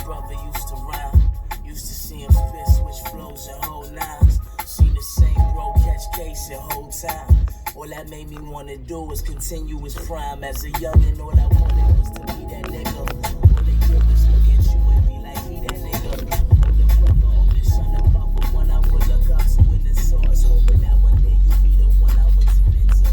brother used to rhyme. Used to see him spit, switch flows and whole nines. Seen the same bro catch case the whole time. All that made me wanna do was continue his prime. As a youngin', all I wanted was to be that nigga. All they did was look at you and be like, he that nigga. Older brother, older son of Papa, one I would look up to in the source. Hoping that one day you be the one I would turn into.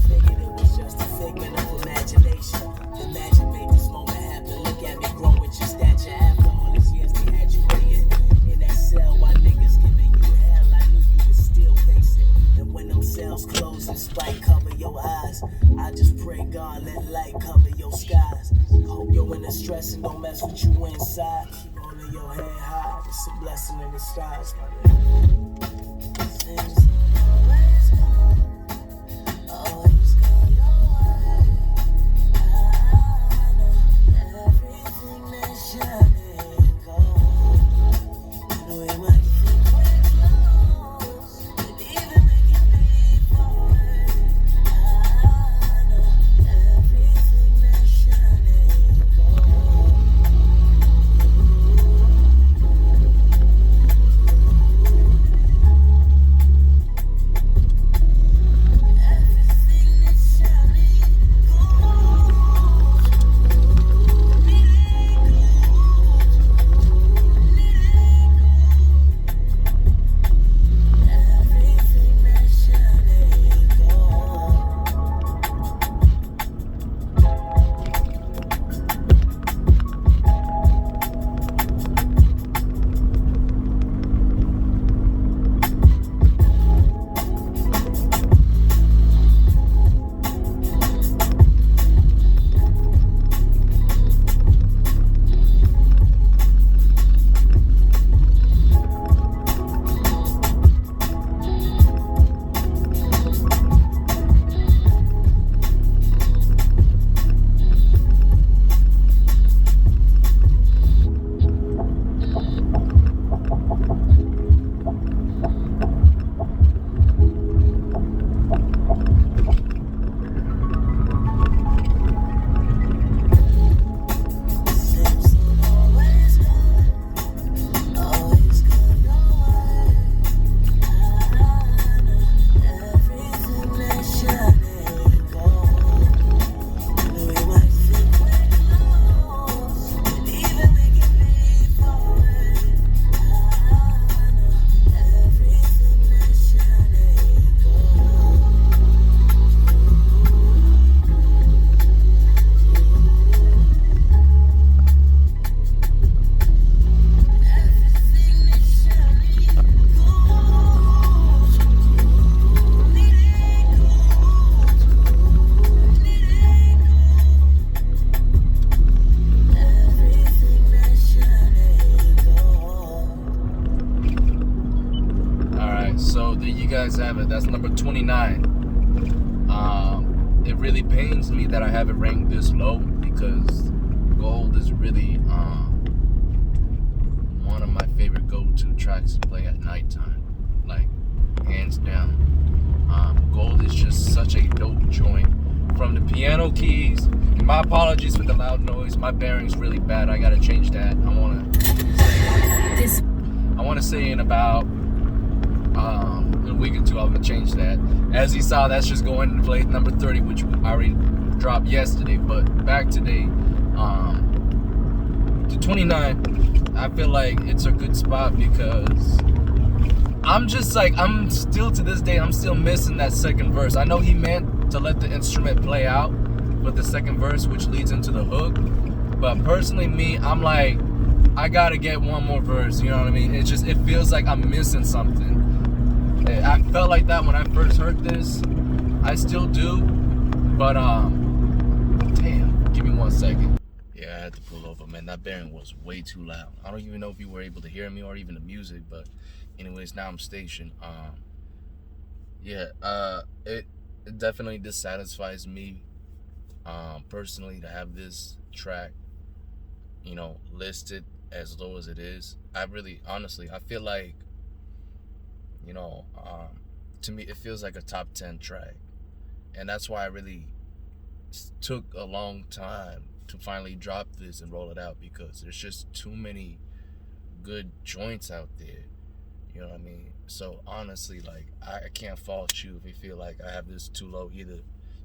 Figured it was just a figment of imagination. The magic made this moment happen. Look at me grow with your stature. After all these years they had you waiting in that cell while niggas giving you hell. I knew you was still pacing. And when them cells close and spite cover your eyes, I just pray God let light cover your skies. Hope you're in the stress and don't mess with you inside. Keep holding your head high. It's a blessing in the stars, my nigga. Things always go, always go your way. I know everything that shining gold. I know it might think we're close, but even we can be far away. I know everything that shining gold. Everything that's shining everything that's shining So there you guys have it. That's number 29. It really pains me that I have it ranked this low because Gold is really one of my favorite go-to tracks to play at nighttime, like hands down. Gold is just such a dope joint. From the piano keys, and my apologies for the loud noise. My bearing's really bad. I gotta change that. I wanna say in about a week or two, I'm gonna change that. As you saw, that's just going to play number 30, which I already dropped yesterday. But back today, to 29, I feel like it's a good spot because I'm still to this day, I'm still missing that second verse. I know he meant to let the instrument play out with the second verse, which leads into the hook. But personally, me, I'm like, I gotta get one more verse, you know what I mean? It feels like I'm missing something. I felt like that when I first heard this. I still do, but damn, give me 1 second. Yeah, I had to pull over, man. That bearing was way too loud. I don't even know if you were able to hear me or even the music, but anyways, now I'm stationed. It definitely dissatisfies me personally to have this track, listed as low as it is. Honestly, I feel like, to me, it feels like a top 10 track. And that's why I really took a long time to finally drop this and roll it out, because there's just too many good joints out there. You know what I mean? So honestly, like, I can't fault you if you feel like I have this too low either.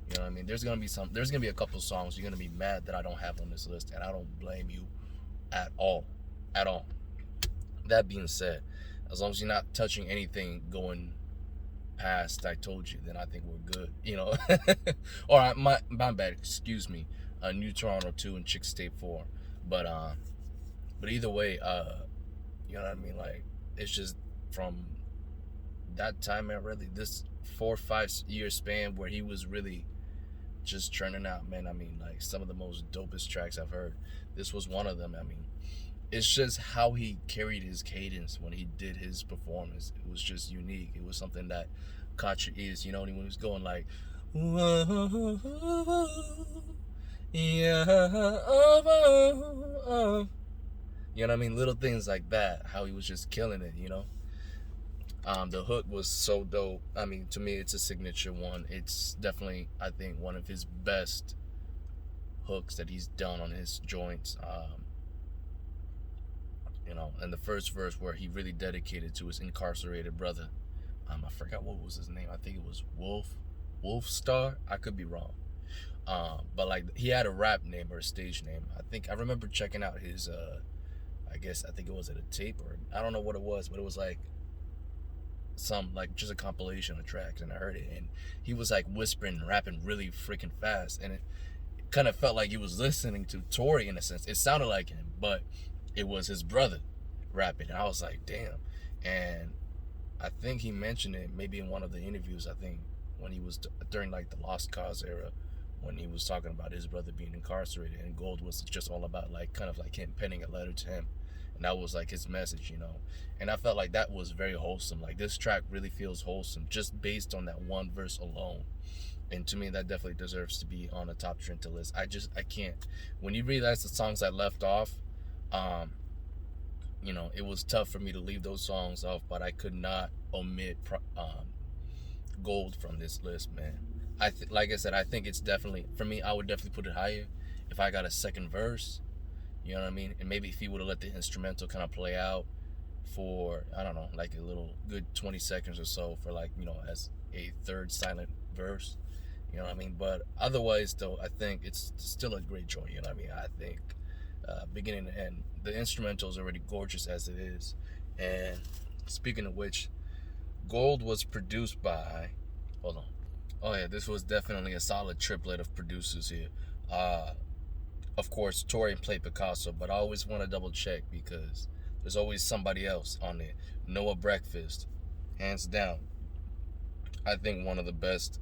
You know what I mean? There's gonna be a couple songs you're gonna be mad that I don't have on this list, and I don't blame you at all. At all. That being said, as long as you're not touching anything going past I told you, then I think we're good. You know? Alright, my bad, excuse me. New Toronto 2 and Chick State 4. But either way, you know what I mean? Like, it's just from that time, man, really, this 4 or 5 year span where he was really just churning out, man. I mean, like, some of the most dopest tracks I've heard. This was one of them. I mean, it's just how he carried his cadence when he did his performance. It was just unique. It was something that caught your ears, you know, when he was going like, whoa, yeah, oh, you know what I mean? Little things like that, how he was just killing it, you know? The hook was so dope. I mean, to me, it's a signature one. It's definitely, I think, one of his best hooks that he's done on his joints. You know, and the first verse where he really dedicated to his incarcerated brother. I forgot what was his name. I think it was Wolf Star. I could be wrong. But like, he had a rap name or a stage name. I remember checking out his I think it was at a tape, or I don't know what it was, but it was like some, like, just a compilation of tracks, and I heard it, and he was like whispering and rapping really freaking fast, and it kind of felt like he was listening to Tory in a sense. It sounded like him, but it was his brother rapping, and I was like, damn. And I think he mentioned it maybe in one of the interviews, I think when he was during like the Lost Cause era, when he was talking about his brother being incarcerated, and Gold was just all about, like, kind of like him penning a letter to him, and that was like his message, you know. And I felt like that was very wholesome. Like, this track really feels wholesome just based on that one verse alone. And to me, that definitely deserves to be on the top Trenta list. I can't. When you realize the songs I left off, you know, it was tough for me to leave those songs off, but I could not omit Gold from this list, man. Like I said, I think it's definitely, for me, I would definitely put it higher if I got a second verse. You know what I mean? And maybe if he would have let the instrumental kind of play out for, I don't know, like a little good 20 seconds or so, for, like, you know, as a third silent verse. You know what I mean? But otherwise, though, I think it's still a great joint. You know what I mean? I think beginning to end, the instrumental is already gorgeous as it is. And speaking of which, Gold was produced by, hold on. Oh yeah, this was definitely a solid triplet of producers here. Of course, Tory played Picasso, but I always want to double check because there's always somebody else on there. Noah Breakfast, hands down, I think one of the best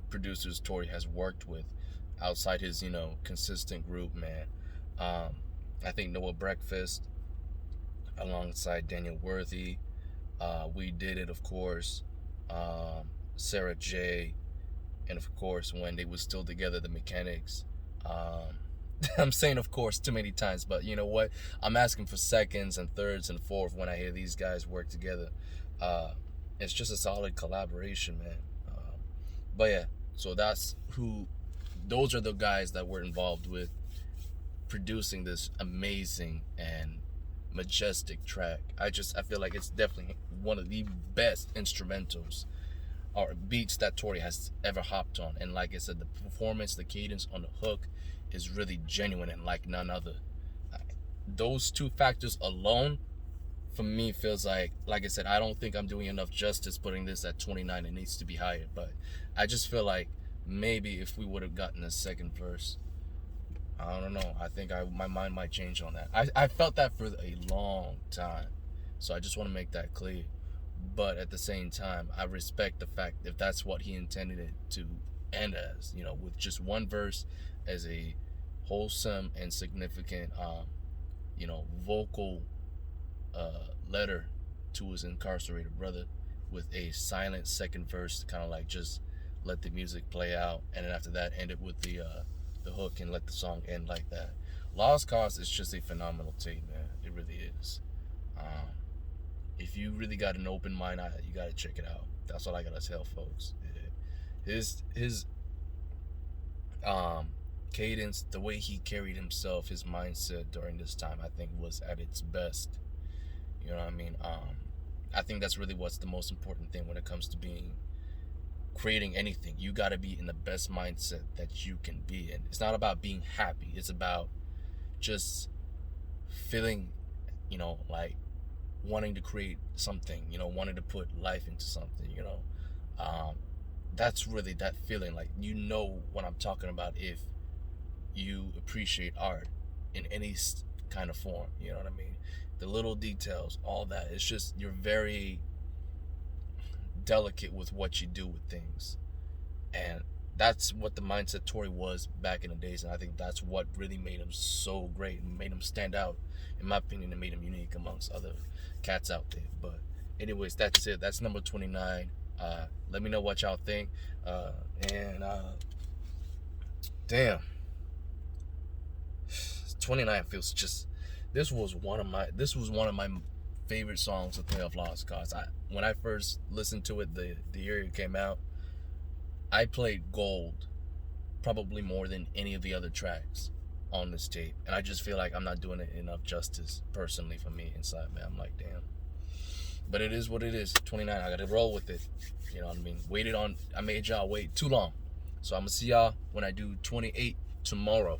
producers Tory has worked with outside his, you know, consistent group, man. I think Noah Breakfast, alongside Daniel Worthy, We Did It, of course, Sarah J, and of course, when they were still together, the Mechanics. I'm saying of course too many times, but you know what? I'm asking for seconds and thirds and fourth when I hear these guys work together. It's just a solid collaboration, man. But yeah, so those are the guys that were involved with producing this amazing and majestic track. I feel like it's definitely one of the best instrumentals or beats that Tory has ever hopped on. And like I said, the performance, the cadence on the hook is really genuine and like none other. Those two factors alone, for me, feels like I said, I don't think I'm doing enough justice putting this at 29. It needs to be higher. But I just feel like maybe if we would have gotten a second verse, I don't know. I think my mind might change on that. I felt that for a long time. So I just want to make that clear. But at the same time, I respect the fact if that's what he intended it to end as, you know, with just one verse as a wholesome and significant, you know, vocal letter to his incarcerated brother, with a silent second verse to kind of like just let the music play out, and then after that end it with the hook and let the song end like that. Lost Cause is just a phenomenal tape, man. It really is. If you really got an open mind, you gotta check it out. That's all I gotta tell folks. His Cadence, the way he carried himself, his mindset during this time, I think was at its best. You know what I mean? I think that's really what's the most important thing when it comes to creating anything. You got to be in the best mindset that you can be in. It's not about being happy. It's about just feeling, like wanting to create something, wanting to put life into something, that's really that feeling. Like, what I'm talking about if you appreciate art in any kind of form, you know what I mean? The little details, all that. It's just, you're very delicate with what you do with things. And that's what the mindset Tory was back in the days, and I think that's what really made him so great and made him stand out. In my opinion, it made him unique amongst other cats out there. But anyways, that's it. That's number 29. Let me know what y'all think. Damn, 29 feels just. This was one of my favorite songs to play off Lost Cause. When I first listened to it, the year it came out, I played Gold probably more than any of the other tracks on this tape, and I just feel like I'm not doing it enough justice personally for me inside, man. I'm like, damn. But it is what it is. 29, I gotta roll with it. You know what I mean? I made y'all wait too long. So I'm gonna see y'all when I do 28 tomorrow.